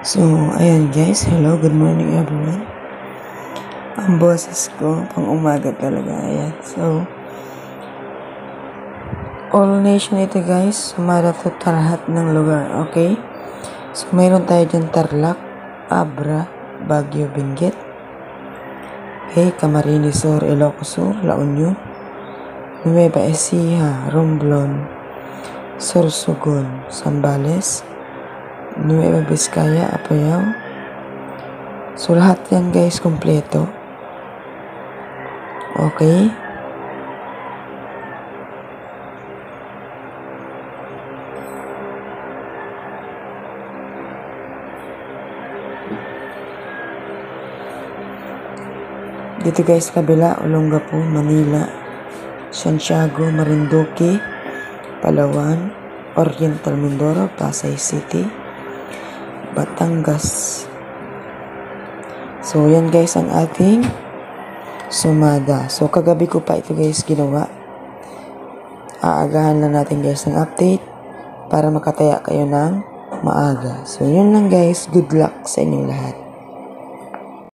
So, ayan guys. Hello, good morning everyone. Ang boses ko, pang umaga talaga. Ayan. So, all nation ito guys. Sumaratot lahat ng lugar. Okay? So, mayroon tayo dyan Tarlac, Abra, Baguio, Benguet. Okay? Camarines Sur, Ilocos Sur, La Union, Nueva Ecija, Romblon, Sorsogon, Zambales, Nueva Vizcaya, Apayao. So, lahat yan guys, kompleto. Okay? Dito guys, kabila, Olongapo, Manila, Santiago, Marinduque, Palawan, Oriental Mindoro, Pasay City, Batangas. So, yan guys ang ating sumada. So, kagabi ko pa ito guys ginawa. Aagahan lang natin guys ng update para makataya kayo ng maaga. So, yun lang guys. Good luck sa inyong lahat.